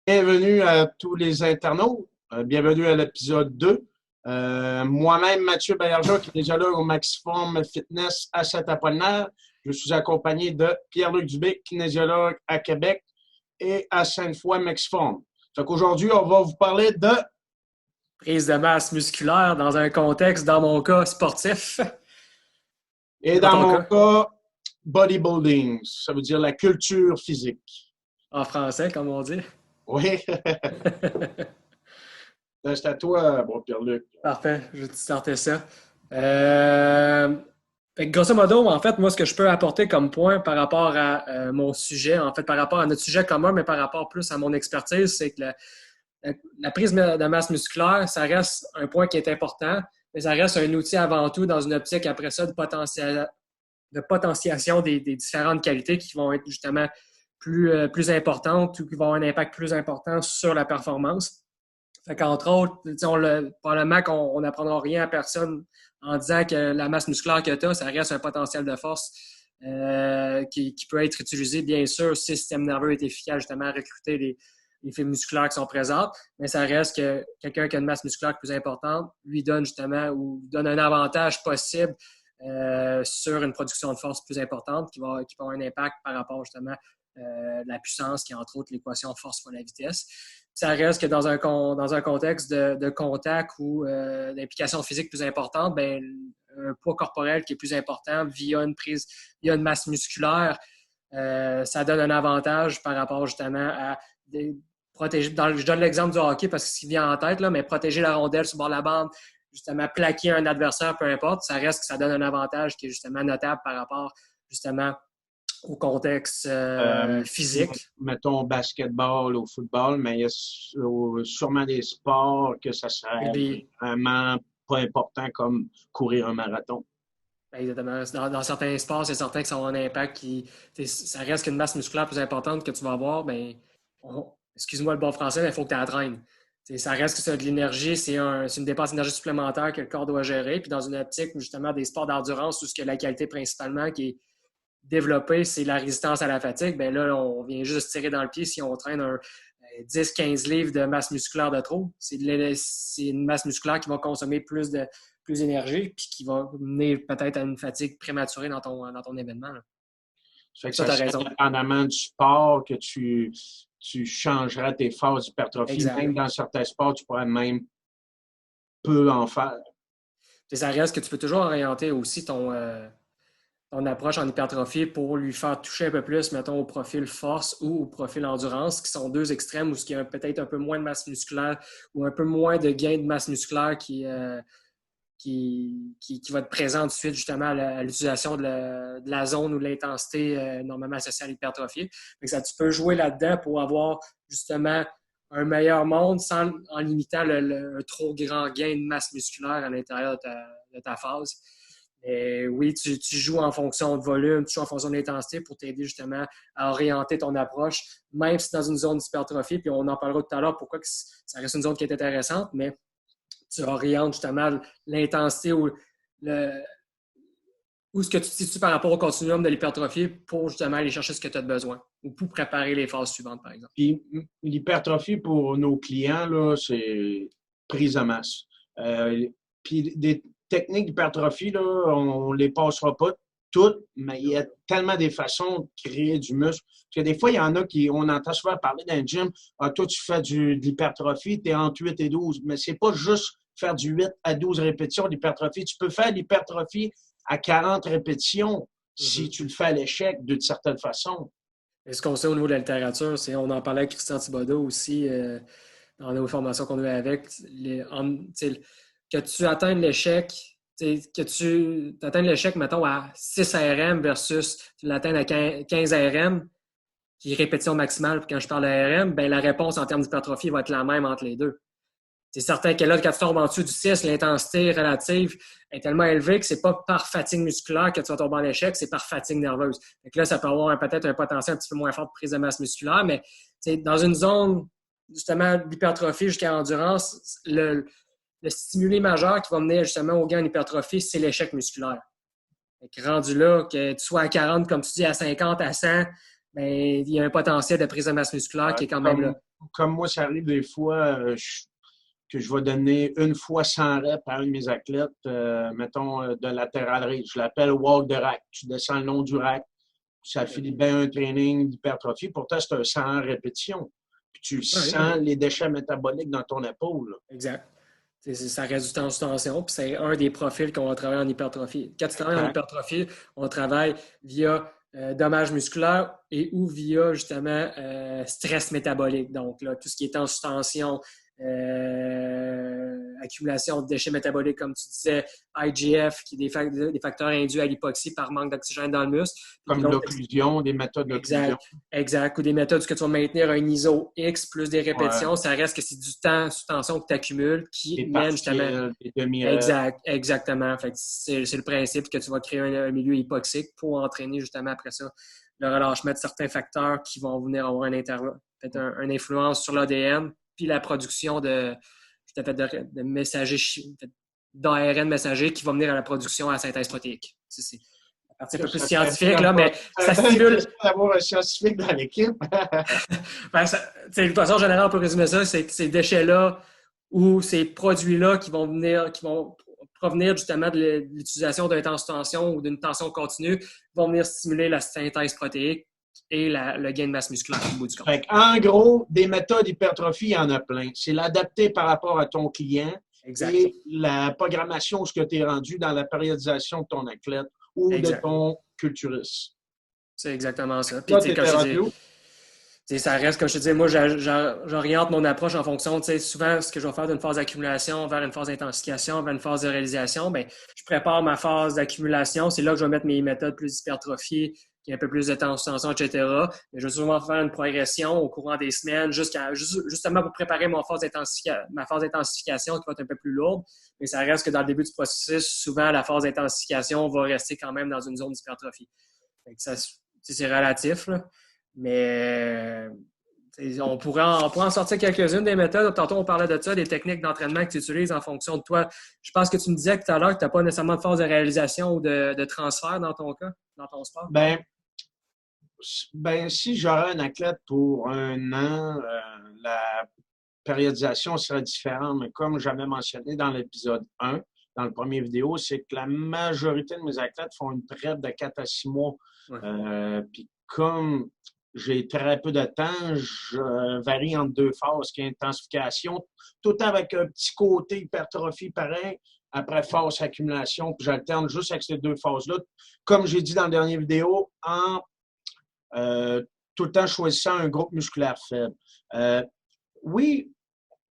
Bienvenue à tous les internautes. Bienvenue à l'épisode 2. Moi-même, Mathieu Baillargeat, qui est déjà là au Maxiform Fitness à Saint-Apollinaire. Je suis accompagné de Pierre-Luc Dubé, kinésiologue à Québec et à Sainte-Foy Maxiform. Fait qu'aujourd'hui, on va vous parler de... Prise de masse musculaire dans un contexte, dans mon cas, sportif. Et Et dans dans ton mon cas, cas, bodybuilding. Ça veut dire la culture physique. en français, comme on dit. Oui. C'est à toi, bon, Pierre-Luc. Parfait, je vais te starter ça. Euh, Grosso modo, en fait, moi, ce que je peux apporter comme point par rapport à mon sujet, en fait, par rapport à notre sujet commun, mais par rapport plus à mon expertise, c'est que la prise de masse musculaire, ça reste un point qui est important, mais ça reste un outil avant tout dans une optique après ça de potentiation des différentes qualités qui vont être justement plus importantes ou qui vont avoir un impact plus important sur la performance. Fait qu'entre autres, probablement qu'on n'apprendra rien à personne en disant que la masse musculaire que tu as, ça reste un potentiel de force qui peut être utilisé, bien sûr, si le système nerveux est efficace justement à recruter les fibres musculaires qui sont présentes, mais ça reste que quelqu'un qui a une masse musculaire plus importante lui donne justement ou donne un avantage possible sur une production de force plus importante qui va avoir un impact par rapport justement à la puissance, qui est entre autres l'équation force fois la vitesse. Ça reste que dans un contexte de contact ou d'implication physique plus importante, ben, un poids corporel qui est plus important via une masse musculaire, ça donne un avantage par rapport justement à protéger. Je donne l'exemple du hockey parce que ce qui vient en tête, là, mais protéger la rondelle sur le bord de la bande, justement plaquer un adversaire, peu importe, ça reste que ça donne un avantage qui est justement notable par rapport justement au contexte physique. Mettons basketball ou football, mais il y a sûrement des sports que ça serait Rugby, vraiment pas important comme courir un marathon. exactement. Dans certains sports, c'est certain que ça a un impact ça reste qu'une masse musculaire plus importante que tu vas avoir, ben, excuse-moi le bon français, mais il faut que tu entraînes. Ça reste que c'est de l'énergie, c'est une dépense d'énergie supplémentaire que le corps doit gérer. Puis dans une optique, justement, des sports d'endurance où ce que la qualité principalement qui est développée, c'est la résistance à la fatigue, ben là, on vient juste tirer dans le pied si on traîne un 10-15 livres de masse musculaire de trop. C'est une masse musculaire qui va consommer plus d'énergie puis qui va mener peut-être à une fatigue prématurée dans ton événement. Là. Ça fait que Ça, ça tu as serait raison. dépendamment du sport que tu changerais tes phases d'hypertrophie. Exact. Même dans certains sports, tu pourrais même peu en faire. Puis ça reste que tu peux toujours orienter aussi ton approche en hypertrophie pour lui faire toucher un peu plus, mettons, au profil force ou au profil endurance, qui sont deux extrêmes où il y a peut-être un peu moins de masse musculaire ou un peu moins de gain de masse musculaire qui va être présent tout de suite justement à l'utilisation de la zone ou de l'intensité normalement associée à l'hypertrophie. Ça, tu peux jouer là-dedans pour avoir justement un meilleur monde en limitant un trop grand gain de masse musculaire à l'intérieur de ta phase. Et oui, tu joues en fonction de volume, tu joues en fonction de l'intensité pour t'aider justement à orienter ton approche, même si dans une zone d'hypertrophie, puis on en parlera tout à l'heure pourquoi que ça reste une zone qui est intéressante, mais tu orientes justement l'intensité ou ce que tu te situes par rapport au continuum de l'hypertrophie pour justement aller chercher ce que tu as besoin ou pour préparer les phases suivantes, par exemple. Puis l'hypertrophie pour nos clients, là, c'est prise de masse. Puis des techniques d'hypertrophie, là, on ne les passera pas toutes, mais il y a tellement des façons de créer du muscle. Parce que des fois, il y en a on entend souvent parler d'un gym. Ah, toi, tu fais de l'hypertrophie, tu es entre 8 et 12. Mais c'est pas juste faire du 8 à 12 répétitions d'hypertrophie. Tu peux faire l'hypertrophie à 40 répétitions si tu le fais à l'échec d'une certaine façon. Et ce qu'on sait au niveau de la littérature, c'est on en parlait avec Christian Thibodeau aussi dans nos formations qu'on a eues avec, que tu atteignes l'échec, que tu atteignes l'échec, mettons, à 6 RM versus tu l'atteignes à 15 RM, qui est répétition maximale, puis quand je parle de RM, ben, la réponse en termes d'hypertrophie va être la même entre les deux. C'est certain que là, quand tu tombes en dessous du 6, l'intensité relative est tellement élevée que c'est pas par fatigue musculaire que tu vas tomber en échec, c'est par fatigue nerveuse. Donc là, ça peut avoir peut-être un potentiel un petit peu moins fort de prise de masse musculaire, mais dans une zone justement d'hypertrophie jusqu'à endurance, le stimulé majeur qui va mener justement au gain en hypertrophie, c'est l'échec musculaire. Donc, rendu là, que tu sois à 40, comme tu dis, à 50, à 100, ben, il y a un potentiel de prise de masse musculaire qui est quand même là. Comme moi, ça arrive des fois que je vais donner une fois 100 reps à un de mes athlètes, mettons, de latéral raise. Je l'appelle walk de rack. Tu descends le long du rack. Ça fait bien un training d'hypertrophie. Pourtant, c'est un 100 répétitions. Puis tu sens les déchets métaboliques dans ton épaule. Là. Exact. Ça reste du temps sous tension, puis c'est un des profils qu'on va travailler en hypertrophie. Quand tu travailles en hypertrophie, on travaille via dommages musculaires et ou via justement stress métabolique. Donc, là, tout ce qui est temps sous tension, accumulation de déchets métaboliques, comme tu disais, IGF, qui est des facteurs induits à l'hypoxie par manque d'oxygène dans le muscle. Comme l'occlusion, des méthodes d'occlusion. Exact. Ou des méthodes que tu vas maintenir un ISO X plus des répétitions. Ça reste que c'est du temps sous tension que tu accumules qui mène justement. Exactement. Fait que c'est le principe que tu vas créer un milieu hypoxique pour entraîner justement après ça le relâchement de certains facteurs qui vont venir avoir peut-être une influence sur l'ADN puis la production de messagers, d'ARN messager qui va venir à la production à la synthèse protéique. C'est la partie un peu plus scientifique, là, mais ça stimule. D'avoir un scientifique dans l'équipe. De façon générale, on peut résumer ça, c'est que ces déchets-là ou ces produits-là qui vont provenir justement de l'utilisation d'un temps sous tension ou d'une tension continue vont venir stimuler la synthèse protéique et le gain de masse musculaire au bout du compte. En gros, des méthodes d'hypertrophie, il y en a plein. C'est l'adapter par rapport à ton client et la programmation où ce que tu es rendu dans la périodisation de ton athlète ou de ton culturiste. C'est exactement ça. Puis, ça reste, comme je te dis, moi, j'oriente mon approche en fonction, souvent, ce que je vais faire d'une phase d'accumulation vers une phase d'intensification, vers une phase de réalisation, bien, je prépare ma phase d'accumulation. C'est là que je vais mettre mes méthodes plus hypertrophiées, qui a un peu plus de tension, etc. Mais je vais souvent faire une progression au courant des semaines justement pour préparer ma phase d'intensification qui va être un peu plus lourde. Mais ça reste que dans le début du processus, souvent, la phase d'intensification va rester quand même dans une zone d'hypertrophie. C'est relatif, là. Mais on pourrait en sortir quelques-unes des méthodes. Tantôt, on parlait de ça, des techniques d'entraînement que tu utilises en fonction de toi. Je pense que tu me disais tout à l'heure que tu n'as pas nécessairement de phase de réalisation ou de transfert dans ton cas, dans ton sport. Si j'aurais un athlète pour un an, la périodisation serait différente. Mais comme j'avais mentionné dans l'épisode 1, dans le premier vidéo, c'est que la majorité de mes athlètes font une prep de 4 à 6 mois. Puis comme j'ai très peu de temps, je varie entre 2 phases, qui est intensification, tout avec un petit côté hypertrophie pareil, après phase accumulation, puis j'alterne juste avec ces 2 phases-là. Comme j'ai dit dans la dernière vidéo, en tout le temps choisissant un groupe musculaire faible. Oui,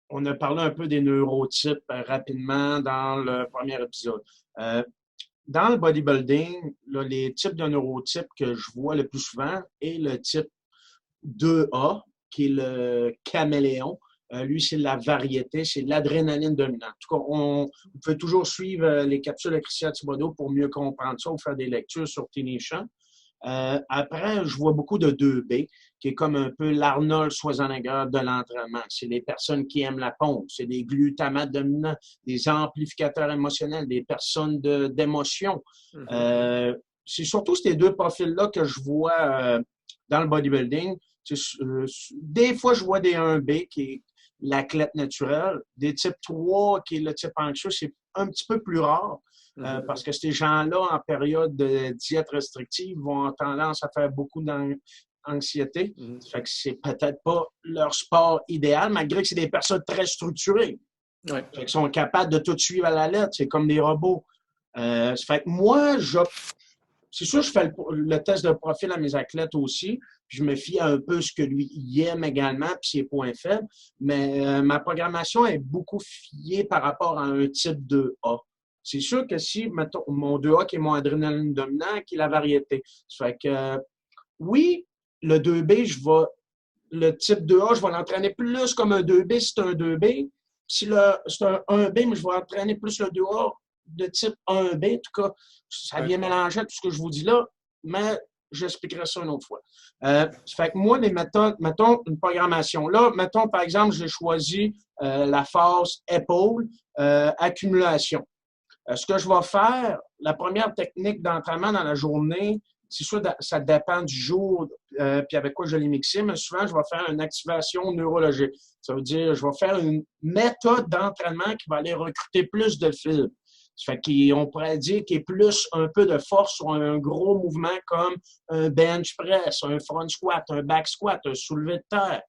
on a parlé un peu des neurotypes rapidement dans le premier épisode. Dans le bodybuilding, là, les types de neurotypes que je vois le plus souvent est le type 2A, qui est le caméléon. Lui, c'est la variété, c'est l'adrénaline dominante. En tout cas, on peut toujours suivre les capsules de Christian Thibodeau pour mieux comprendre ça ou faire des lectures sur T-Nation. Après, je vois beaucoup de 2B, qui est comme un peu l'Arnold Schwarzenegger de l'entraînement. C'est les personnes qui aiment la pompe, c'est des glutamates dominants, des amplificateurs émotionnels, des personnes d'émotion. C'est surtout ces 2 profils-là que je vois dans le bodybuilding. Des fois, je vois des 1B, qui est l'athlète naturel, des types 3, qui est le type anxieux, c'est un petit peu plus rare. Parce que ces gens-là, en période de diète restrictive, vont avoir tendance à faire beaucoup d'anxiété. Fait que c'est peut-être pas leur sport idéal, malgré que c'est des personnes très structurées. Fait qu'ils sont capables de tout suivre à la lettre. C'est comme des robots. Fait que moi, c'est sûr, je fais le test de profil à mes athlètes aussi. Puis je me fie à un peu ce que lui il aime également, puis ses points faibles. Mais ma programmation est beaucoup fiée par rapport à un type 2A. C'est sûr que si, mettons, mon 2A qui est mon adrénaline dominant, qui est la variété. Ça fait que, oui, le 2B, le type 2A, je vais l'entraîner plus comme un 2B si c'est un 2B. Si c'est un 1B, mais je vais entraîner plus le 2A de type 1B. En tout cas, ça vient mélanger tout ce que je vous dis là, mais j'expliquerai ça une autre fois. Ça fait que moi, les méthodes, mettons une programmation. Là, mettons, par exemple, j'ai choisi la phase épaule, accumulation. Ce que je vais faire, la première technique d'entraînement dans la journée, c'est sûr, ça dépend du jour puis avec quoi je l'ai mixé, mais souvent, je vais faire une activation neurologique. Ça veut dire, je vais faire une méthode d'entraînement qui va aller recruter plus de fibres. Ça fait qu'on pourrait dire qu'il y a plus un peu de force sur un gros mouvement comme un bench press, un front squat, un back squat, un soulevé de terre.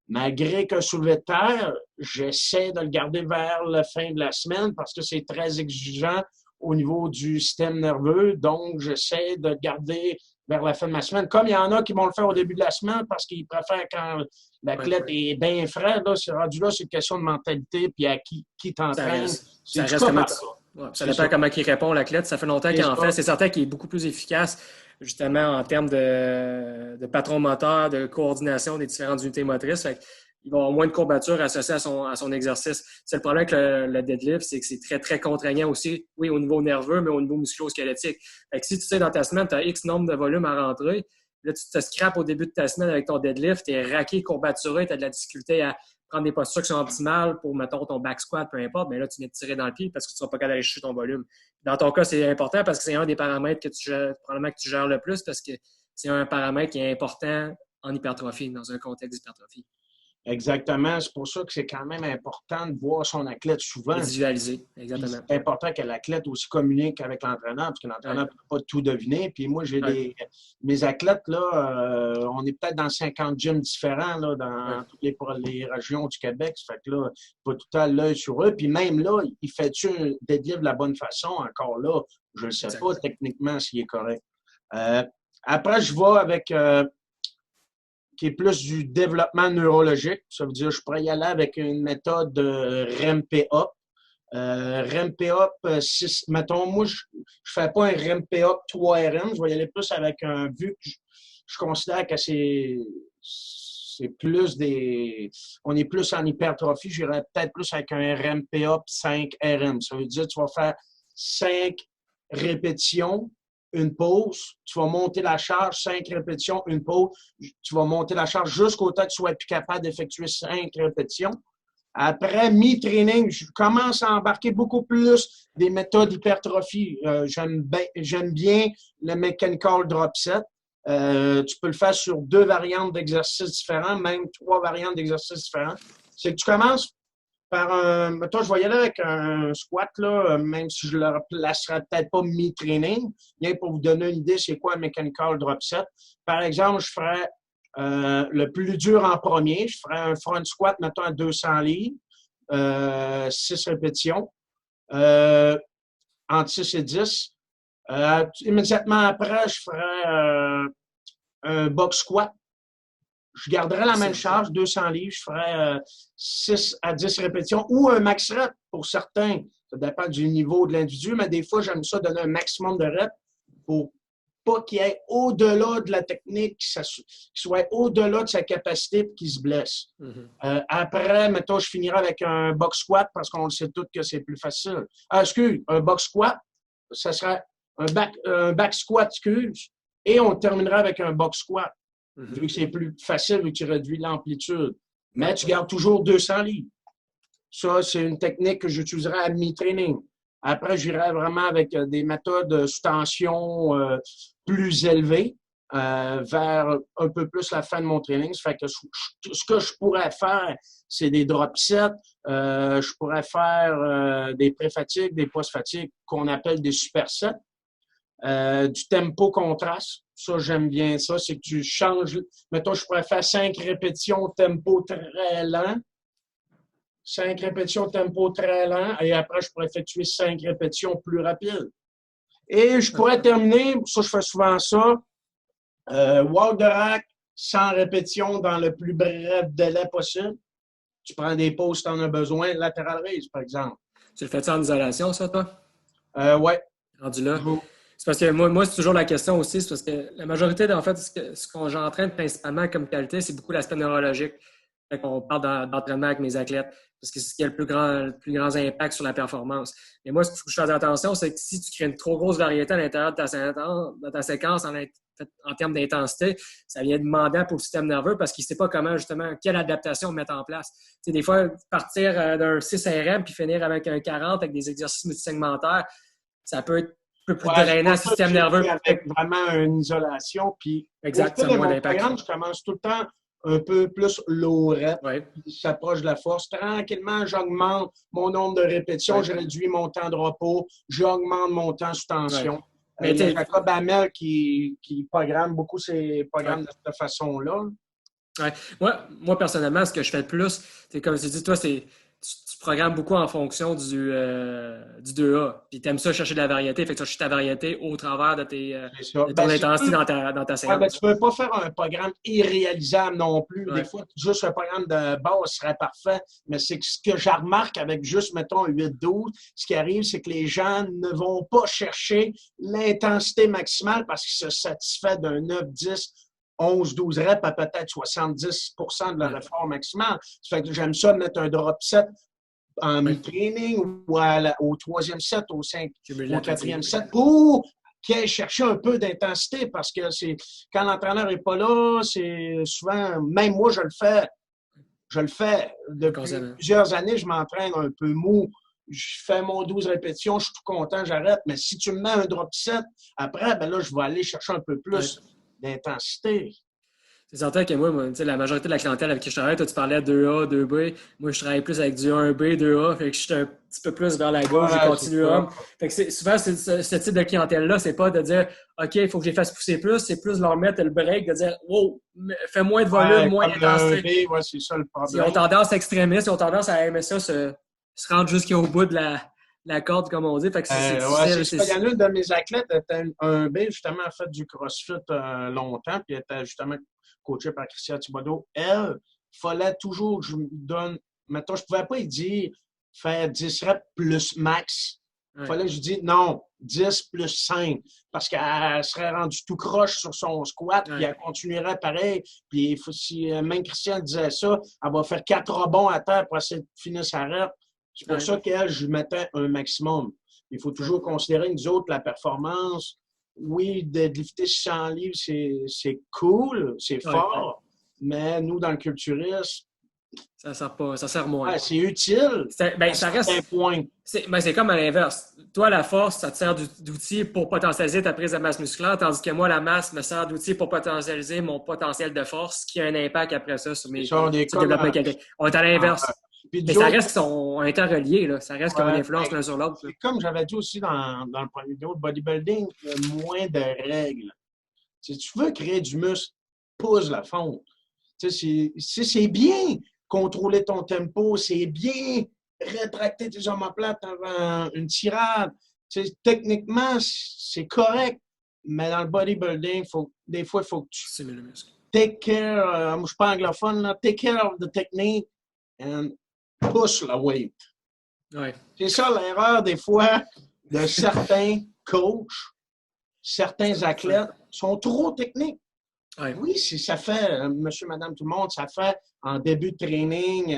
Malgré qu'un soulevé de terre, j'essaie de le garder vers la fin de la semaine parce que c'est très exigeant au niveau du système nerveux. Donc, j'essaie de le garder vers la fin de ma semaine. Comme il y en a qui vont le faire au début de la semaine parce qu'ils préfèrent quand l'athlète est bien frais. Là, c'est rendu là, c'est une question de mentalité puis à qui t'entraîne. Ça reste comment ça dépend comment il répond l'athlète. Ça fait longtemps qu'il en fait. C'est certain qu'il est beaucoup plus efficace justement en termes de patron moteur, de coordination des différentes unités motrices. Fait il va avoir moins de courbatures associées à son exercice. C'est le problème avec le deadlift, c'est que c'est très, très contraignant aussi, oui, au niveau nerveux, mais au niveau musculo-squelettique. Fait que si tu sais, dans ta semaine, tu as X nombre de volumes à rentrer, là, tu te scrapes au début de ta semaine avec ton deadlift, tu es raqué, courbaturé, tu as de la difficulté à prendre des postures qui sont optimales pour, mettons, ton back squat, peu importe, mais là, tu viens de tirer dans le pied parce que tu ne seras pas capable d'aller chercher ton volume. Dans ton cas, c'est important parce que c'est un des paramètres que probablement que tu gères le plus parce que c'est un paramètre qui est important en hypertrophie, dans un contexte d'hypertrophie. Exactement. C'est pour ça que c'est quand même important de voir son athlète souvent. Visualiser, exactement. C'est important que l'athlète aussi communique avec l'entraîneur, parce que l'entraîneur ne peut pas tout deviner. Puis moi, j'ai mes athlètes, là, on est peut-être dans 50 gyms différents là, dans toutes les régions du Québec. Ça fait que là, pas tout le temps l'œil sur eux. Puis même là, il fait-tu un deadlift de la bonne façon? Encore là, je ne sais pas techniquement s'il est correct. Après, je vais avec... qui est plus du développement neurologique. Ça veut dire que je pourrais y aller avec une méthode de REM-P-UP. REM-P-UP, mettons, moi, je ne fais pas un REM-P-UP 3RM. Je vais y aller plus avec un... Vu que je considère que c'est plus des... On est plus en hypertrophie, j'irais peut-être plus avec un REM-P-UP 5RM. Ça veut dire que tu vas faire 5 répétitions, une pause, tu vas monter la charge, 5 répétitions, une pause, tu vas monter la charge jusqu'au temps que tu sois plus capable d'effectuer 5 répétitions. Après mi-training, je commence à embarquer beaucoup plus des méthodes hypertrophie. J'aime bien le mechanical drop set. Tu peux le faire sur 2 variantes d'exercices différents, même 3 variantes d'exercices différents. C'est que tu commences par un... Mettons, je vais y aller avec un squat, là, même si je ne le placerai peut-être pas mi-training. Bien pour vous donner une idée, c'est quoi un mechanical drop set. Par exemple, je ferais le plus dur en premier. Je ferais un front squat, mettons, à 200 livres, 6 répétitions, entre 6 et 10. Immédiatement après, je ferais un box squat. Je garderais la même charge, 200 livres, je ferais 6 à 10 répétitions ou un max rep pour certains. Ça dépend du niveau de l'individu, mais des fois, j'aime ça donner un maximum de reps pour pas qu'il y ait au-delà de la technique, qu'il soit au-delà de sa capacité et qu'il se blesse. Après, mettons, je finirai avec un box squat parce qu'on le sait tous que c'est plus facile. Un box squat, ça serait un back squat, et on terminera avec un box squat. Vu que c'est plus facile, vu que tu réduis l'amplitude. Mais tu gardes toujours 200 livres. Ça, c'est une technique que j'utiliserai à mi-training. Après, j'irai vraiment avec des méthodes sous tension plus élevées vers un peu plus la fin de mon training. Ça fait que ce que je pourrais faire, c'est des drop sets. Je pourrais faire des pré-fatigues, des post-fatigues qu'on appelle des supersets. Du tempo contraste. Ça, j'aime bien ça. C'est que tu changes. Mettons, je pourrais faire 5 répétitions tempo très lent. 5 répétitions tempo très lent. Et après, je pourrais effectuer 5 répétitions plus rapides. Et je pourrais terminer, ça, je fais souvent ça, walk de rack, 100 répétitions dans le plus bref délai possible. Tu prends des pauses si tu en as besoin. Lateral raise, par exemple. Tu le fais-tu en isolation, ça, toi? Ouais. Rendu là. C'est parce que moi, c'est toujours la question aussi, c'est parce que la majorité, en fait, ce qu'on j'entraîne principalement comme qualité, c'est beaucoup l'aspect neurologique. Fait qu'on parle d'entraînement avec mes athlètes, parce que c'est ce qui a le plus grand impact sur la performance. Mais moi, ce qu'il faut que je fasse attention, c'est que si tu crées une trop grosse variété à l'intérieur de ta séquence en termes d'intensité, ça vient demandant pour le système nerveux parce qu'il ne sait pas comment, justement, quelle adaptation mettre en place. Tu sais, des fois, partir d'un 6 RM puis finir avec un 40 avec des exercices multisegmentaires, ça peut être peu plus drainant le système nerveux. Avec vraiment une isolation. Puis, exact, au ça fil a de moins mon d'impact. programme, je commence tout le temps un peu plus low rep, Ouais. s'approche de la force. Tranquillement, j'augmente mon nombre de répétitions, je réduis mon temps de repos, j'augmente mon temps sous tension. Il y a Jacob Hamel qui programme beaucoup ses programmes de cette façon-là. Ouais. Moi, personnellement, ce que je fais le plus, c'est comme tu dis, toi, tu programmes beaucoup en fonction du 2A. Puis tu aimes ça chercher de la variété. Fait que tu vas chercher ta variété au travers de ton intensité dans ta séance. Ouais, tu ne peux pas faire un programme irréalisable non plus. Ouais. Des fois, juste un programme de base serait parfait. Mais c'est ce que je remarque avec juste, mettons, 8-12, ce qui arrive, c'est que les gens ne vont pas chercher l'intensité maximale parce qu'ils se satisfait d'un 9-10, 11-12 reps à peut-être 70% de leur effort maximal. Ça fait que j'aime ça de mettre un drop set en mi-training ou au troisième set, au quatrième set pour qu'il aille chercher un peu d'intensité parce que quand l'entraîneur n'est pas là, c'est souvent, même moi, je le fais depuis plusieurs années, je m'entraîne un peu mou. Je fais mon 12 répétitions, je suis tout content, j'arrête. Mais si tu me mets un drop set, après, ben là, je vais aller chercher un peu plus d'intensité. C'est certain que moi, la majorité de la clientèle avec qui je travaille, toi, tu parlais de 2A, 2B. Moi, je travaille plus avec du 1B, 2A. Fait que je suis un petit peu plus vers la gauche du continuum. Fait que souvent, ce type de clientèle-là, c'est pas de dire OK, il faut que je les fasse pousser plus, c'est plus de leur mettre le break, de dire wow, fais moins de volume, moins d'intensité. C'est ça le problème. Ils ont tendance extrémiste, ils ont tendance à aimer ça, se rendre jusqu'au bout de la corde, comme on dit. Fait que c'est difficile. Il y en a une de mes athlètes, était un B, justement, a fait du CrossFit longtemps, puis elle était justement coachée par Christian Thibodeau. Elle, il fallait toujours que je me donne, mettons, je ne pouvais pas lui dire faire 10 reps plus max. Il fallait que je dise non, 10 plus 5, parce qu'elle serait rendue tout croche sur son squat, puis elle continuerait pareil. Puis si même Christian disait ça, elle va faire 4 rebonds à terre pour essayer de finir sa rep. C'est pour ça qu'elle, je mettais un maximum. Il faut toujours considérer, nous autres, la performance. Oui, de lifter 600 livres, c'est cool, c'est fort, mais nous, dans le culturisme, ça sert moins. Ouais, c'est utile. Ça reste un point. C'est comme à l'inverse. Toi, la force, ça te sert d'outil pour potentialiser ta prise de masse musculaire, tandis que moi, la masse me sert d'outil pour potentialiser mon potentiel de force, qui a un impact après ça sur mes développements qualité. On est à l'inverse. Mais ça reste qu'ils sont interreliés, là. Ça reste qu'ils ont une influence l'un sur l'autre. Comme j'avais dit aussi dans le premier vidéo, le bodybuilding, il y a moins de règles. Si tu veux créer du muscle, pousse la fonte. C'est bien contrôler ton tempo, c'est bien rétracter tes omoplates avant une tirade. Techniquement, c'est correct, mais dans le bodybuilding, des fois, il faut que tu stimules le muscle. Take care, je ne suis pas anglophone, là, take care of the technique and push la weight. Ouais. C'est ça l'erreur des fois de certains coachs, certains athlètes sont trop techniques. Ouais. Oui, ça fait, monsieur, madame, tout le monde, ça fait en début de training.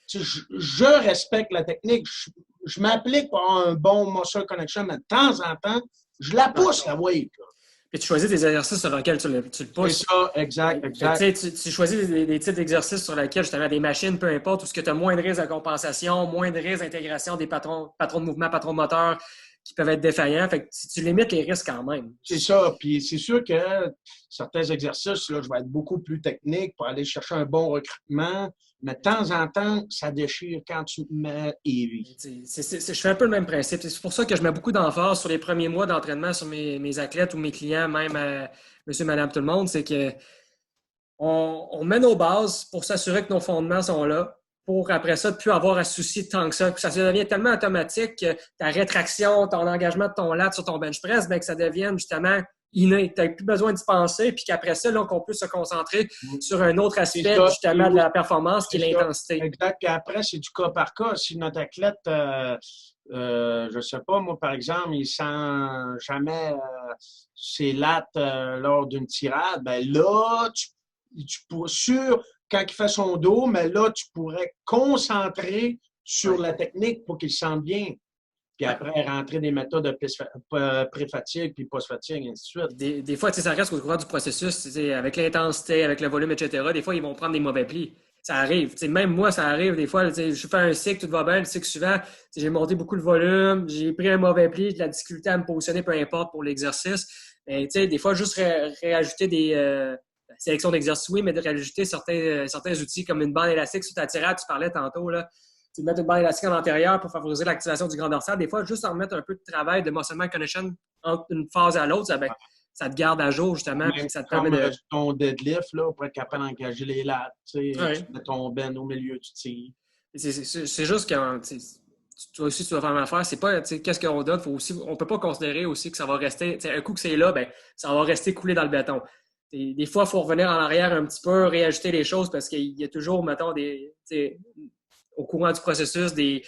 Je respecte la technique. Je m'applique pour avoir un bon muscle connection, mais de temps en temps, je la pousse, la weight. Et tu choisis des exercices sur lesquels tu le pousses. C'est ça, exact. Tu choisis des types d'exercices sur lesquels, justement, des machines, peu importe, où ce que tu as moins de risques de compensation, moins de risques d'intégration des patrons de mouvement, patrons moteurs qui peuvent être défaillants. Fait que tu limites les risques quand même. C'est ça. Puis c'est sûr que certains exercices, là, je vais être beaucoup plus technique pour aller chercher un bon recrutement. Mais de temps en temps, ça déchire quand tu mets heavy. Je fais un peu le même principe. C'est pour ça que je mets beaucoup d'emphase sur les premiers mois d'entraînement sur mes athlètes ou mes clients, même monsieur, madame, tout le monde. C'est que on met nos bases pour s'assurer que nos fondements sont là, pour après ça, de ne plus avoir à se soucier tant que ça. Puis ça devient tellement automatique que ta rétraction, ton engagement de ton lat sur ton bench press, bien, que ça devienne justement inné. Tu n'as plus besoin d'y penser, puis qu'après ça, qu'on peut se concentrer sur un autre aspect justement de la performance, qui est l'intensité. Exact. Puis après, c'est du cas par cas. Si notre athlète, je ne sais pas, moi, par exemple, il sent jamais ses lattes lors d'une tirade, bien là, quand il fait son dos, mais là, tu pourrais concentrer sur la technique pour qu'il sente bien. Puis après, rentrer des méthodes de pré-fatigue puis post-fatigue, et ainsi de suite. Des fois, ça reste au cours du processus, avec l'intensité, avec le volume, etc. Des fois, ils vont prendre des mauvais plis. ça arrive. T'sais, même moi, ça arrive des fois. Je fais un cycle, tout va bien. Le cycle suivant, j'ai monté beaucoup le volume, j'ai pris un mauvais pli, de la difficulté à me positionner, peu importe pour l'exercice. Mais des fois, juste réajouter des sélections d'exercices, oui, mais de réajouter certains outils comme une bande élastique sur ta tirade, tu parlais tantôt, là. De mettre une bande élastique à l'intérieur pour favoriser l'activation du grand dorsal. Des fois, juste en remettre un peu de travail de muscle connection entre une phase à l'autre, ça te garde à jour, justement, puis ça te permet Comme de... ton deadlift, là, pour être capable d'engager les lattes, tu Ouais. mets ton ben au milieu, tu tires. C'est juste que toi aussi, tu vas faire une affaire. C'est pas qu'est-ce qu'on donne. On peut pas considérer aussi que ça va rester. Un coup que c'est là, ben, ça va rester coulé dans le béton. Des fois, il faut revenir en arrière un petit peu, réajuster les choses parce qu'il y a toujours, mettons, au courant du processus, des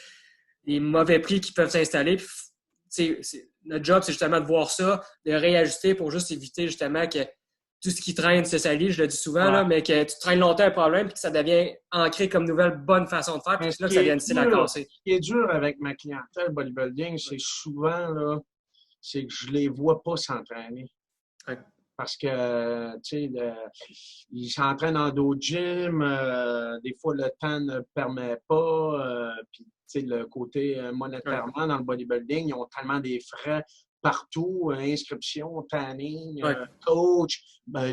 mauvais plis qui peuvent s'installer. Notre job, c'est justement de voir ça, de réajuster pour juste éviter justement que tout ce qui traîne se salit, je le dis souvent, là, mais que tu traînes longtemps un problème et que ça devient ancré comme nouvelle bonne façon de faire, puis là que ça devient difficile à casser. Ce qui est dur avec ma clientèle bodybuilding, c'est souvent, là, c'est que je les vois pas s'entraîner. Ouais. Parce que, tu sais, ils s'entraînent en dos gym, des fois le temps ne permet pas, puis, tu sais, le côté monétairement dans le bodybuilding, ils ont tellement des frais partout, inscription, tanning, coach,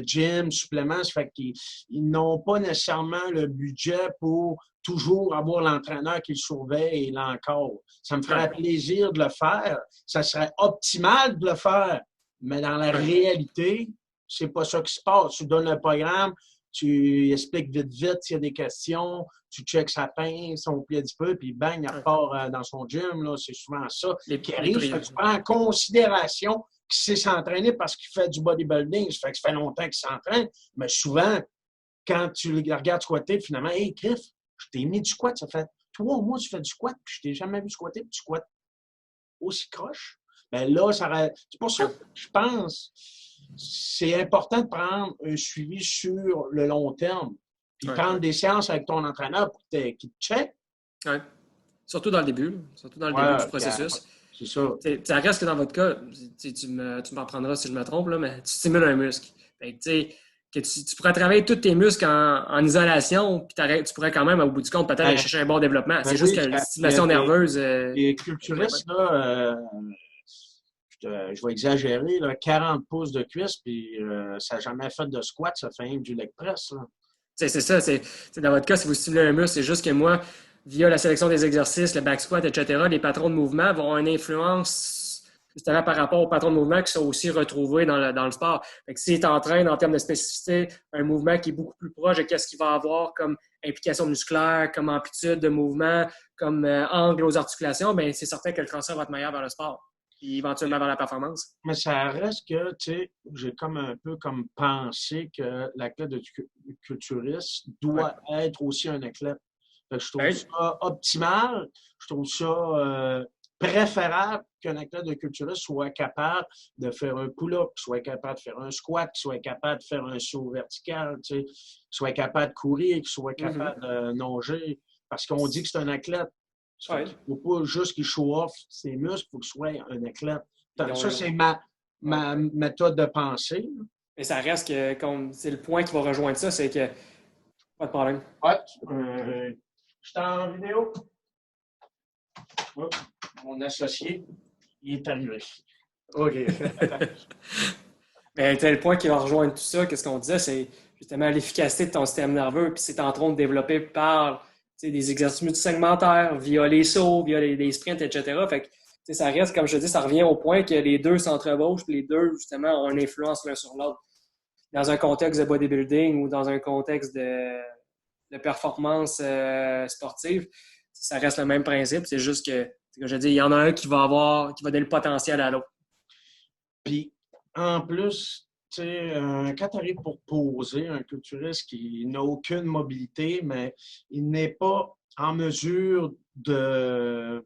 gym, suppléments, ça fait qu'ils n'ont pas nécessairement le budget pour toujours avoir l'entraîneur qui le surveille et l'encadre. Ça me ferait plaisir de le faire, ça serait optimal de le faire, mais dans la réalité, c'est pas ça qui se passe. Tu donnes un programme, tu expliques vite s'il y a des questions, tu checks sa pince, son pied du peu, puis bang, il repart dans son gym. Là, c'est souvent ça qui arrive. Tu prends en considération qu'il sait s'entraîner parce qu'il fait du bodybuilding. Ça fait longtemps qu'il s'entraîne, mais souvent, quand tu le regardes squatter, finalement, « Hey, Cliff, je t'ai mis du squat, ça fait 3 mois que tu fais du squat, puis je t'ai jamais vu squatter, puis tu squattes aussi croche. » Bien là, c'est pour ça que je pense c'est important de prendre un suivi sur le long terme. Puis prendre des séances avec ton entraîneur pour qui te check. Oui. Surtout dans le début. Surtout dans le début du processus. C'est ça. Ça reste que dans votre cas, tu m'en prendras si je me trompe, là, mais tu stimules un muscle. Fait que, tu pourrais travailler tous tes muscles en isolation, puis tu pourrais quand même, au bout du compte, peut-être aller chercher un bon développement. C'est juste que la stimulation nerveuse... Les culturistes, là... je vais exagérer, là, 40 pouces de cuisse, puis ça n'a jamais fait de squat, ça fait du leg press. C'est ça. Dans votre cas, si vous stimulez un muscle, c'est juste que moi, via la sélection des exercices, le back squat, etc., les patrons de mouvement vont avoir une influence justement par rapport aux patrons de mouvement qui sont aussi retrouvés dans le sport. Fait que si tu entraînes en termes de spécificité un mouvement qui est beaucoup plus proche de ce qu'il va avoir comme implication musculaire, comme amplitude de mouvement, comme angle aux articulations, bien, c'est certain que le transfert va être meilleur vers le sport. Puis éventuellement vers la performance. Mais ça reste que, tu sais, j'ai comme un peu comme pensé que l'athlète de culturiste doit être aussi un athlète. Je trouve ça optimal, je trouve ça préférable qu'un athlète de culturiste soit capable de faire un pull-up, soit capable de faire un squat, soit capable de faire un saut vertical, tu sais, soit capable de courir, soit capable de nager, parce qu'on dit que c'est un athlète. Il ne faut pas juste qu'il show off ses muscles, il faut qu'il soit un athlète. Ça, c'est ma méthode de pensée. Mais ça reste que, c'est le point qui va rejoindre ça, c'est que pas de problème. Je suis en vidéo. Mon associé, il est arrivé. OK. Mais le point qui va rejoindre tout ça, qu'est-ce qu'on disait, c'est justement l'efficacité de ton système nerveux, puis c'est en train de développer par des exercices multisegmentaires, via les sauts, via les sprints, etc. Fait que ça reste, comme je te dis, ça revient au point que les deux s'entrevauchent, puis les deux, justement, ont une influence l'un sur l'autre. Dans un contexte de bodybuilding ou dans un contexte de performance sportive, ça reste le même principe. C'est juste que, comme je dis, il y en a un qui va donner le potentiel à l'autre. Puis, en plus, tu sais, quand tu arrives pour poser un culturiste qui n'a aucune mobilité, mais il n'est pas en mesure de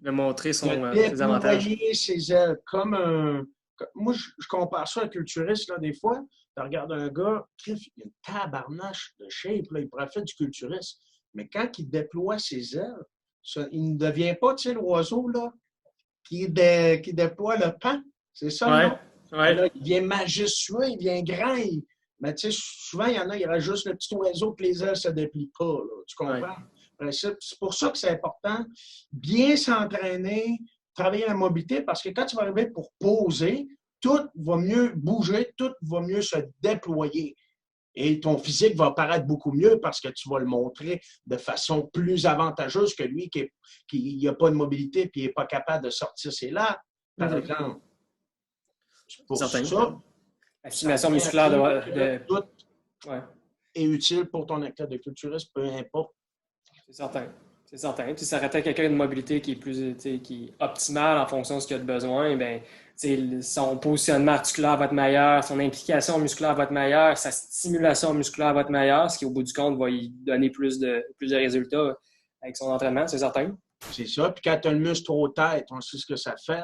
montrer ses avantages. Ses ailes comme un... Moi, je compare ça à un culturiste, là, des fois. Tu regardes un gars, il a une tabarnache de shape, là, il pourrait faire du culturiste. Mais quand il déploie ses ailes, il ne devient pas, tu sais, l'oiseau, là, qui déploie le pan. C'est ça, non? Ouais. Là, il devient majestueux, il devient grand, il Mais tu sais, souvent, il y en a, il reste juste le petit oiseau que les ailes ne se déplient pas. Là. Tu comprends? Ouais. C'est pour ça que c'est important. Bien s'entraîner, travailler la mobilité, parce que quand tu vas arriver pour poser, tout va mieux bouger, tout va mieux se déployer. Et ton physique va paraître beaucoup mieux parce que tu vas le montrer de façon plus avantageuse que lui qui n'a pas de mobilité et qui n'est pas capable de sortir ses lattes, par exemple. Pour certain. ça, la stimulation musculaire tout est utile pour ton athlète de culturiste, peu importe. C'est certain. C'est certain. Puis ça aurait été quelqu'un de mobilité qui est plus qui est optimal en fonction de ce qu'il a de besoin, bien, son positionnement articulaire va être meilleur, son implication musculaire va être meilleure, sa stimulation musculaire va être meilleure, ce qui, au bout du compte, va lui donner plus de résultats avec son entraînement, c'est certain. C'est ça. Puis quand tu as le muscle trop tête, on sait ce que ça fait.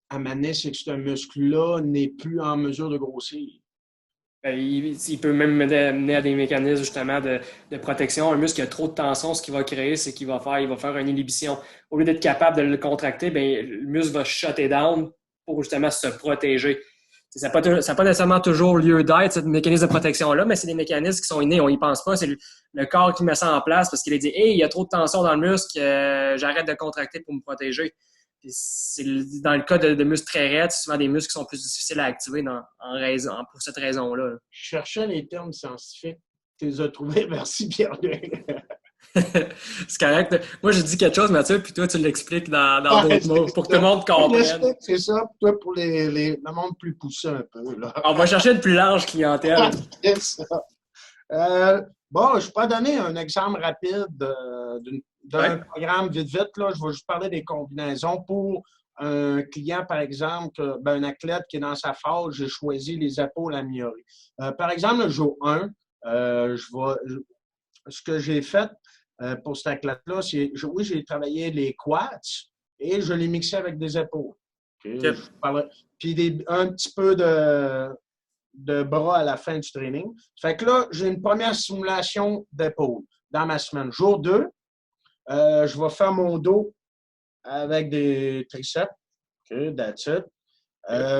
À maner, c'est que ce muscle-là n'est plus en mesure de grossir. Il peut même mener à des mécanismes justement de protection. Un muscle qui a trop de tension, ce qu'il va créer, c'est qu'il va faire une inhibition. Au lieu d'être capable de le contracter, bien, le muscle va shutter down pour justement se protéger. Ça n'a pas nécessairement toujours lieu d'être, ce mécanisme de protection-là, mais c'est des mécanismes qui sont innés, on n'y pense pas. C'est le corps qui met ça en place parce qu'il a dit « Hey, il y a trop de tension dans le muscle, j'arrête de contracter pour me protéger ». C'est dans le cas de muscles très raides, c'est souvent des muscles qui sont plus difficiles à activer pour cette raison-là. Je cherchais les termes scientifiques. Tu les as trouvés. Merci, Pierre-Luc. C'est correct. Moi, j'ai dit quelque chose, Mathieu, puis toi, tu l'expliques dans d'autres mots pour que tout le monde comprenne. C'est ça. Toi, pour le monde plus poussé un peu. Là. On va chercher une plus large clientèle. C'est ça. Bon, je peux donner un exemple rapide d'un programme vite. Là. Je vais juste parler des combinaisons. Pour un client, par exemple, un athlète qui est dans sa phase, j'ai choisi les épaules améliorées. Par exemple, le jour 1, ce que j'ai fait pour cet athlète-là, c'est j'ai travaillé les quads et je l'ai mixé avec des épaules. Okay? Puis un petit peu de bras à la fin du training. Fait que là, j'ai une première simulation d'épaule dans ma semaine. Jour 2, je vais faire mon dos avec des triceps. OK, that's it.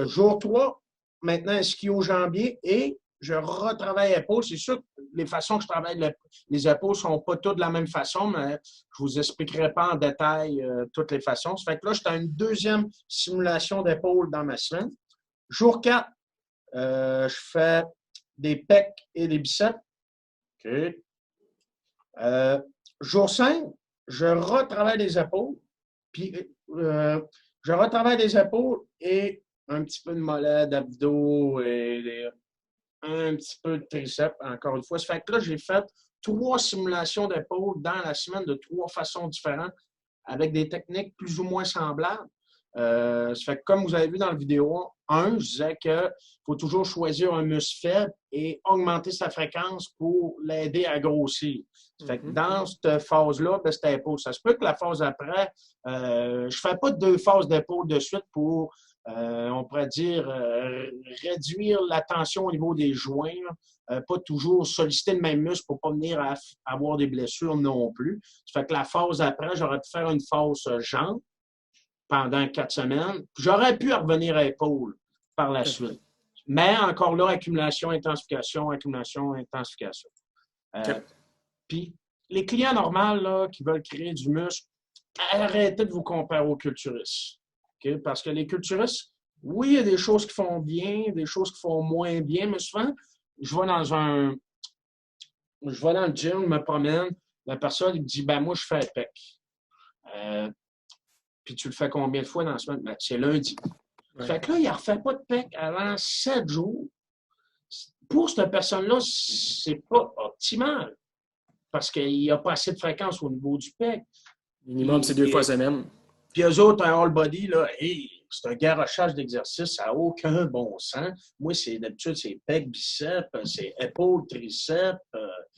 Jour 3, maintenant, ischio-jambier et je retravaille l'épaule. C'est sûr que les façons que je travaille les épaules ne sont pas toutes de la même façon, mais je ne vous expliquerai pas en détail toutes les façons. Ça fait que là, j'étais à une deuxième simulation d'épaule dans ma semaine. Jour 4, je fais des pecs et des biceps. OK. Jour 5, je retravaille les épaules. Puis, je retravaille les épaules et un petit peu de mollets, d'abdos et un petit peu de triceps, encore une fois. Ça fait que là, j'ai fait 3 simulations d'épaules dans la semaine de 3 façons différentes avec des techniques plus ou moins semblables. Ça fait que comme vous avez vu dans la vidéo 1, je disais qu'il faut toujours choisir un muscle faible et augmenter sa fréquence pour l'aider à grossir. Ça fait que dans cette phase-là, c'était épaule. Ça se peut que la phase après, je ne fais pas 2 phases d'épaule de suite pour, on pourrait dire, réduire la tension au niveau des joints. Pas toujours solliciter le même muscle pour ne pas venir à avoir des blessures non plus. Ça fait que la phase après, j'aurais pu faire une phase jambes pendant 4 semaines. J'aurais pu revenir à épaule par la suite. Mais encore là, accumulation, intensification, accumulation, intensification. Puis, les clients normaux là, qui veulent créer du muscle, arrêtez de vous comparer aux culturistes. Okay? Parce que les culturistes, oui, il y a des choses qui font bien, des choses qui font moins bien, mais souvent, je vais dans le gym, je me promène, la personne me dit, moi, je fais un pec. Puis tu le fais combien de fois dans la semaine? Ben, c'est lundi. Ouais. Fait que là, il ne refait pas de pec avant 7 jours. Pour cette personne-là, c'est pas optimal. Parce qu'il n'y a pas assez de fréquence au niveau du pec. Minimum, c'est 2 fois semaine. Puis eux autres, un all body, là, c'est un garochage d'exercice, ça n'a aucun bon sens. Moi, d'habitude, c'est pec, biceps, c'est épaules, triceps.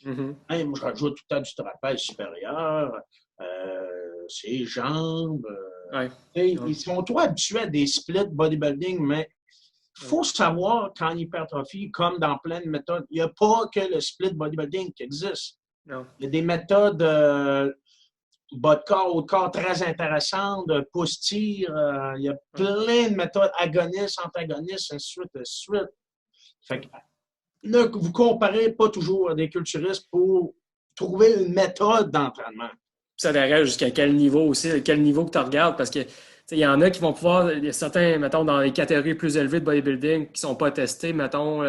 Même, je rajoute tout le temps du trapèze supérieur. C'est jambes. Ils sont trop habitués à des splits bodybuilding, mais il faut savoir qu'en hypertrophie, comme dans plein de méthodes, il n'y a pas que le split bodybuilding qui existe. Non. Il y a des méthodes bas de corps, haut de corps très intéressantes, de pouce-tir. Il y a plein de méthodes agonistes, antagonistes, ainsi de suite, ainsi de suite. Fait que, ne vous comparez pas toujours à des culturistes pour trouver une méthode d'entraînement. Ça verrait jusqu'à quel niveau aussi, quel niveau que tu regardes, parce que il y en a qui vont pouvoir, il y a certains, mettons, dans les catégories plus élevées de bodybuilding qui ne sont pas testés, mettons,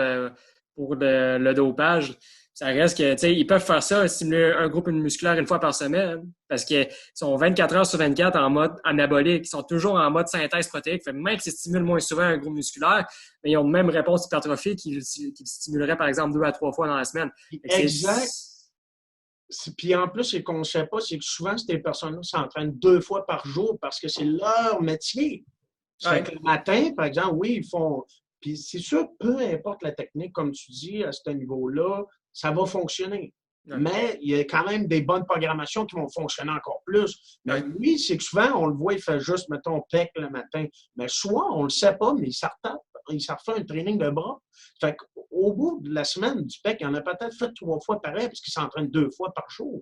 pour le dopage. Ça reste que, ils peuvent faire ça, stimuler un groupe musculaire une fois par semaine, parce qu'ils sont 24 heures sur 24 en mode anabolique. Ils sont toujours en mode synthèse protéique. Fait, même s'ils stimulent moins souvent un groupe musculaire, mais ils ont de même réponse hypertrophique qu'ils stimuleraient, par exemple, 2 à 3 fois dans la semaine. Exact. Puis en plus, ce qu'on ne sait pas, c'est que souvent, ces personnes-là s'entraînent 2 fois par jour parce que c'est leur métier. Ouais. Que le matin, par exemple, oui, ils font. Puis c'est sûr, peu importe la technique, comme tu dis, à ce niveau-là, ça va fonctionner. Ouais. Mais il y a quand même des bonnes programmations qui vont fonctionner encore plus. Mais lui, c'est que souvent, on le voit, il fait juste, mettons, pec le matin. Mais soit, on ne le sait pas, mais il s'en refait un training de bras. Fait qu'au bout de la semaine du pec, il en a peut-être fait 3 fois pareil, parce qu'il s'entraîne 2 fois par jour.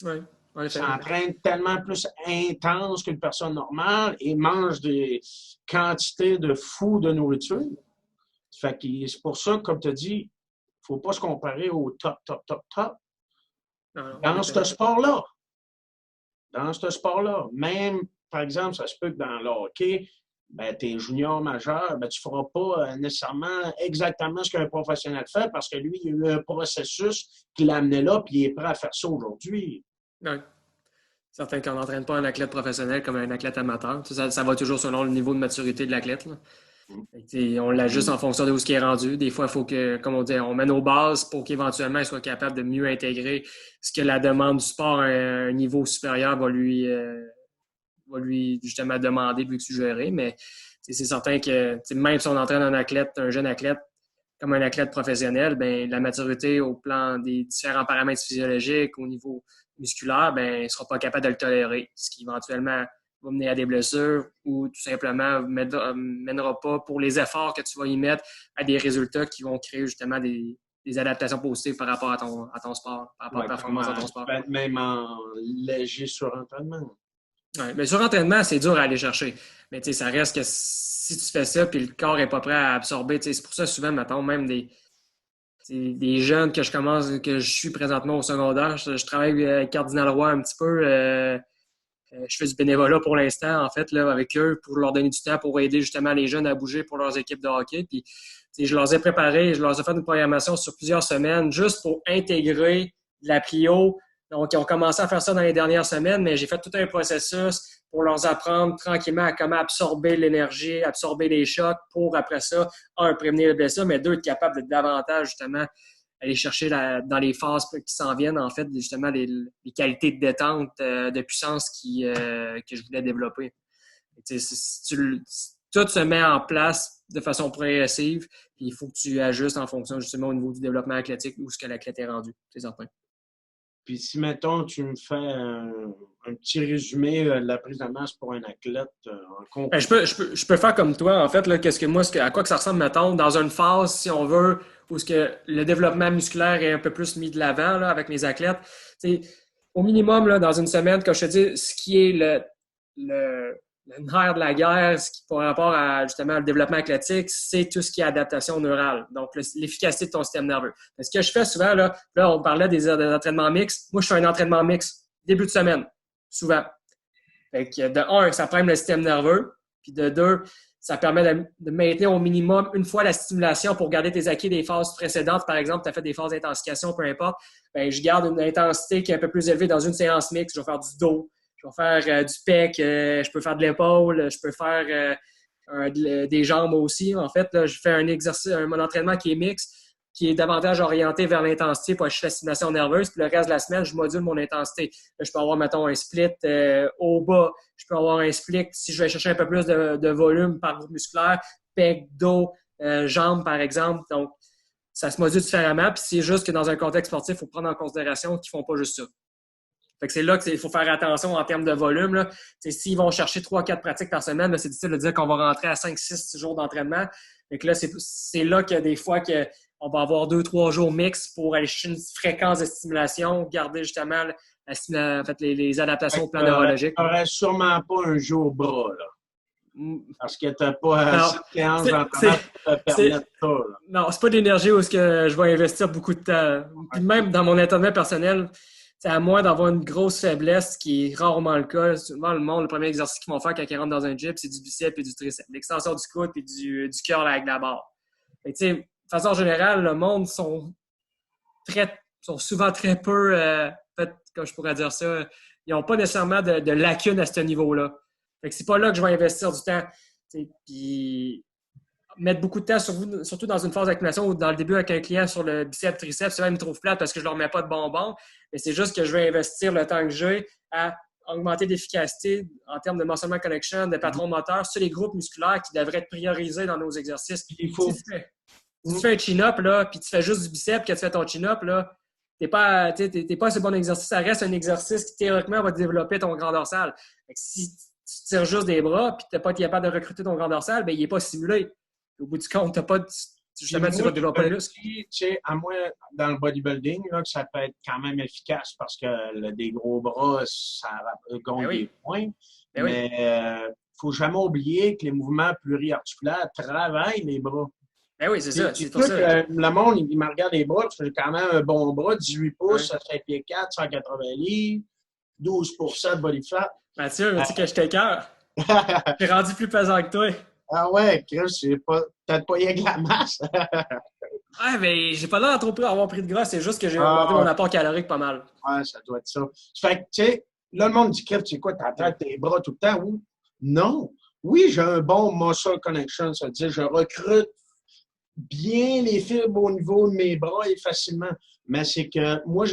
Oui. Il s'entraîne tellement plus intense qu'une personne normale et mange des quantités de fous de nourriture. Fait que c'est pour ça, comme tu as dit, il ne faut pas se comparer au top. Dans ce sport-là. Même, par exemple, ça se peut que dans le hockey, ben, tu es junior majeur, ben, tu ne feras pas nécessairement exactement ce qu'un professionnel fait parce que lui, il y a eu un processus qui l'a amené là puis il est prêt à faire ça aujourd'hui. Oui. Certain qu'on n'entraîne pas un athlète professionnel comme un athlète amateur. Ça va toujours selon le niveau de maturité de l'athlète. On l'ajuste en fonction de où ce qui est rendu. Des fois, il faut que, comme on dit, on met nos bases pour qu'éventuellement, il soit capable de mieux intégrer ce que la demande du sport à un niveau supérieur va lui justement demander de suggérer. Mais c'est certain que même si on entraîne un jeune athlète, comme un athlète professionnel, ben la maturité au plan des différents paramètres physiologiques, au niveau musculaire, ben il ne sera pas capable de le tolérer, ce qui éventuellement va mener à des blessures ou tout simplement mènera pas pour les efforts que tu vas y mettre à des résultats qui vont créer justement des adaptations positives par rapport à ton sport, par rapport à la performance de ton sport. Même en léger surentraînement. Oui, mais surentraînement, c'est dur à aller chercher. Mais tu sais, ça reste que si tu fais ça puis le corps n'est pas prêt à absorber, tu sais, c'est pour ça souvent, mettons, même des jeunes que je suis présentement au secondaire, je travaille avec Cardinal Roy un petit peu. Je fais du bénévolat pour l'instant, en fait, là, avec eux, pour leur donner du temps pour aider justement les jeunes à bouger pour leurs équipes de hockey. Puis, je leur ai préparé, je leur ai fait une programmation sur plusieurs semaines juste pour intégrer de la plio. Donc, ils ont commencé à faire ça dans les dernières semaines, mais j'ai fait tout un processus pour leur apprendre tranquillement à comment absorber l'énergie, absorber les chocs pour, après ça, prévenir les blessures, mais deux, être capable de davantage, justement, aller chercher dans les phases qui s'en viennent, en fait, justement, les qualités de détente, de puissance que je voulais développer. Tout se met en place de façon progressive, puis il faut que tu ajustes en fonction, justement, au niveau du développement athlétique où ce que l'athlète est rendu, c'est certain. Puis si, mettons, tu me fais un petit résumé de la prise de masse pour un athlète en compte. Ben, je peux faire comme toi, en fait, là, à quoi que ça ressemble, mettons, dans une phase, si on veut, où ce que le développement musculaire est un peu plus mis de l'avant là, avec mes athlètes. T'sais, au minimum, là, dans une semaine, comme je te dis, ce qui est le nerf de la guerre, ce qui par rapport à justement le développement athlétique, c'est tout ce qui est adaptation neurale, donc l'efficacité de ton système nerveux. Mais ce que je fais souvent, là on parlait des entraînements mixtes. Moi, je fais un entraînement mixte, début de semaine, souvent. Fait que de un, ça prime le système nerveux, puis de deux, ça permet de maintenir au minimum une fois la stimulation pour garder tes acquis des phases précédentes. Par exemple, tu as fait des phases d'intensification, peu importe. Bien, je garde une intensité qui est un peu plus élevée dans une séance mixte. Je vais faire du dos, je vais faire du pec, je peux faire de l'épaule, je peux faire des jambes aussi. En fait, là, je fais un entraînement qui est mixte, qui est davantage orienté vers l'intensité pour acheter la stimulation nerveuse. Puis le reste de la semaine, je module mon intensité. Là, je peux avoir, mettons, un split au bas. Je peux avoir un split si je vais chercher un peu plus de volume par groupe musculaire, pec, dos, jambes, par exemple. Donc, ça se module différemment. Puis c'est juste que dans un contexte sportif, il faut prendre en considération qu'ils ne font pas juste ça. Fait que c'est là qu'il faut faire attention en termes de volume. Là. S'ils vont chercher 3-4 pratiques par semaine, là, c'est difficile de dire qu'on va rentrer à 5-6 jours d'entraînement. Fait que là, c'est là qu'il y a des fois qu'on va avoir 2-3 jours mix pour aller chercher une fréquence de stimulation, garder justement les adaptations au plan neurologique. Tu n'aurais sûrement pas un jour bras, là. Parce que tu n'as pas assez de séances C'est d'entraînement pour te permettre ça. Là. non, c'est pas de l'énergie où est-ce que je vais investir beaucoup de temps. Puis même dans mon entraînement personnel, c'est à moins d'avoir une grosse faiblesse, qui est rarement le cas. Souvent, le premier exercice qu'ils vont faire quand ils rentrent dans un gym, c'est du biceps et du triceps. L'extension du coude et du curl avec la barre. Mais tu sais, de façon générale, le monde sont souvent très peu, en fait, comme je pourrais dire ça, ils n'ont pas nécessairement de lacunes à ce niveau-là. Fait que c'est pas là que je vais investir du temps. Puis mettre beaucoup de temps, surtout dans une phase d'accumulation ou dans le début avec un client sur le biceps, triceps, souvent, ils me trouvent plate parce que je leur mets pas de bonbons. Mais c'est juste que je vais investir le temps que j'ai à augmenter l'efficacité en termes de muscle connection, de patron moteur sur les groupes musculaires qui devraient être priorisés dans nos exercices. Il faut... Si tu fais un chin-up, là, puis tu fais juste du biceps, que tu fais ton chin-up, là, t'es pas ce bon exercice. Ça reste un exercice qui, théoriquement, va développer ton grand dorsal. Fait que si tu tires juste des bras puis tu n'es pas capable de recruter ton grand dorsal, bien, il n'est pas stimulé. Au bout du compte, justement, tu vas développer le muscle. À moi, dans le bodybuilding, là, que ça peut être quand même efficace parce que des gros bras, ça gagne des points. Mais il ne faut jamais oublier que les mouvements pluriarticulaires travaillent les bras. Ben oui, c'est ça. C'est pour ça. Le monde, il me regarde les bras, parce que j'ai quand même un bon bras, 18 pouces, 5 pieds 4, 180 livres, 12 de body fat. Mathieu, tu sais que je t'écœure. J'ai rendu plus pesant que toi. Ah ouais, Chris, c'est peut-être pas rien que la masse. Ouais, mais j'ai pas l'air d'avoir pris de gras, c'est juste que j'ai augmenté mon apport calorique pas mal. Ouais, ça doit être ça. Fait que, tu sais, là, le monde dit, Chris, tu sais quoi, t'entraînes tes bras tout le temps? Ou non. Oui, j'ai un bon muscle connection, ça veut dire, je recrute bien les fibres au niveau de mes bras et facilement. Mais c'est que moi,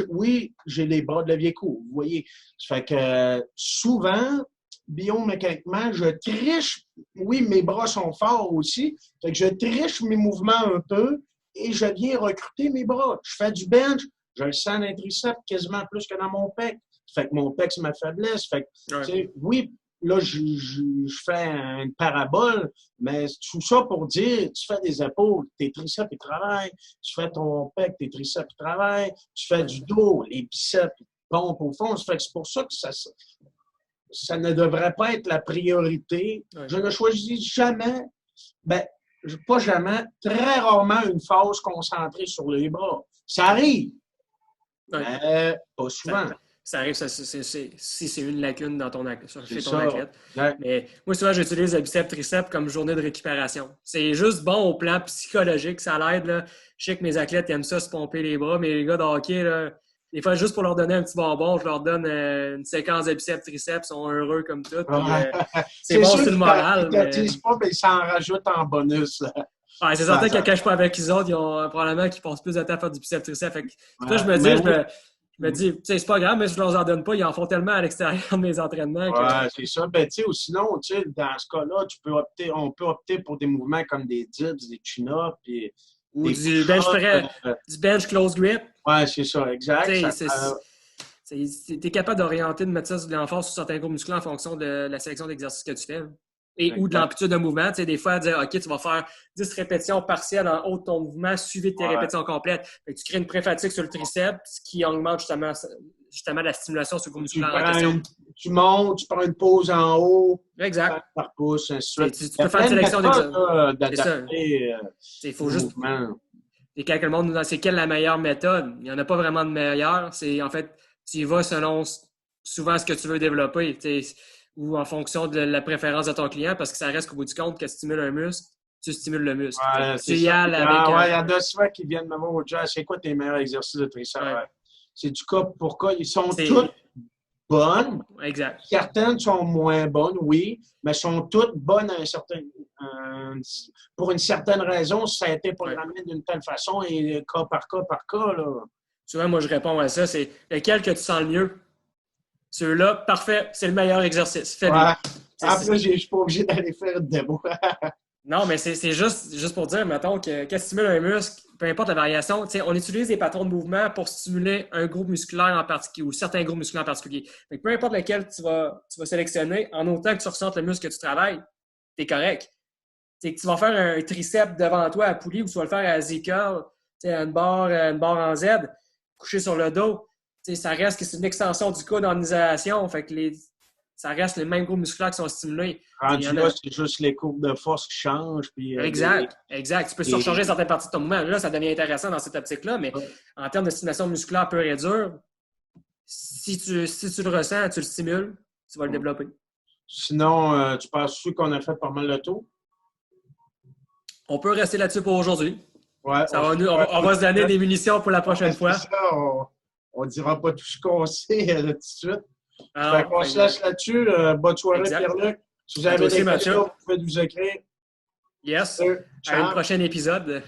j'ai les bras de levier court, vous voyez. Ça fait que souvent, biomécaniquement, je triche. Oui, mes bras sont forts aussi. Fait que je triche mes mouvements un peu et je viens recruter mes bras. Je fais du bench, je le sens dans les triceps quasiment plus que dans mon pec. Fait que mon pec, c'est ma faiblesse. Fait que, oui, là, je fais une parabole, mais tout ça pour dire, tu fais des épaules, tes triceps, ils travaillent. Tu fais ton pec, tes triceps, ils travaillent. Tu fais du dos, les biceps, ils pompent au fond. Fait que c'est pour ça que ça ne devrait pas être la priorité. Ouais. Je ne choisis jamais, pas jamais, très rarement une phase concentrée sur les bras. Ça arrive, mais pas souvent. Ça arrive si c'est une lacune dans chez ton athlète. Ouais. Mais moi, souvent, j'utilise le biceps triceps comme journée de récupération. C'est juste bon au plan psychologique, ça l'aide. Là. Je sais que mes athlètes aiment ça, se pomper les bras, mais les gars de hockey, là, des fois, juste pour leur donner un petit bonbon, je leur donne une séquence de biceps triceps, ils sont heureux comme tout. Puis, c'est bon, c'est le moral. Ils ne t'utilisent pas, mais ils s'en rajoutent en bonus. Ouais, c'est certain que quand je suis pas avec les autres, ils ont probablement qu'ils passent plus de temps à faire du biceps triceps. Fait que, toi, je me dis, tu sais, c'est pas grave, mais je leur en donne pas. Ils en font tellement à l'extérieur de mes entraînements. Ouais, c'est ça. Ben, tu sais, ou sinon, tu sais, dans ce cas-là, on peut opter pour des mouvements comme des dips, des chin-ups, puis ou du bench close grip. Ouais, c'est ça, exact. Tu es capable d'orienter, de mettre ça de l'emphase sur certains groupes musculaires en fonction de la sélection d'exercices que tu fais. Ou de l'amplitude de mouvement. Tu sais, des fois, dire, OK, tu vas faire 10 répétitions partielles en haut de ton mouvement, suivi de tes répétitions complètes. Fait que tu crées une pré-fatigue sur le triceps, ce qui augmente justement la stimulation sur le groupe musculaire en question. Tu montes, tu prends une pause en haut. Exact. Par pouce, ainsi de suite. Tu peux faire une sélection d'adapter il faut juste... Et quand le monde nous demande c'est quelle la meilleure méthode, il n'y en a pas vraiment de meilleure. C'est en fait, tu y vas selon souvent ce que tu veux développer. Ou en fonction de la préférence de ton client, parce que ça reste qu'au bout du compte, que tu stimules un muscle, tu stimules le muscle. Ouais, il y en a souvent qui viennent me voir au jazz, c'est quoi tes meilleurs exercices de triceps? Ouais. C'est du cas pour cas. Ils sont toutes bonnes. Exact. Certaines sont moins bonnes, oui, mais sont toutes bonnes à pour une certaine raison. Ça a été programmé d'une telle façon et cas par cas. Là. Souvent, moi, je réponds à ça, c'est lequel que tu sens le mieux? Ceux-là, parfait, c'est le meilleur exercice. Fais-le. Après, je ne suis pas obligé d'aller faire une démo. Non, mais c'est juste pour dire, mettons, que stimule un muscle, peu importe la variation, on utilise des patrons de mouvement pour stimuler un groupe musculaire en particulier ou certains groupes musculaires en particulier. Donc, peu importe lequel tu vas sélectionner, en autant que tu ressentes le muscle que tu travailles, tu es correct. Tu vas faire un triceps devant toi à poulie ou tu vas le faire à Z-curl, une barre en Z, couché sur le dos. Ça reste que c'est une extension du coude en isolation. Fait que ça reste les mêmes groupes musculaires qui sont stimulés. Rendu là, c'est juste les courbes de force qui changent. Puis, exact. Tu peux surcharger certaines parties de ton mouvement. Là, ça devient intéressant dans cette optique-là, mais en termes de stimulation musculaire pure et dure, si tu le ressens, tu le stimules, tu vas le développer. Sinon, tu penses qu'on a fait pas mal le tour? On peut rester là-dessus pour aujourd'hui. Ouais, on va se donner des munitions pour la prochaine fois. Ça, on ne dira pas tout ce qu'on sait tout de suite. On se laisse là-dessus. Bonne soirée, Pierre-Luc. Si vous avez des questions, vous pouvez nous écrire. Yes. À un prochain épisode.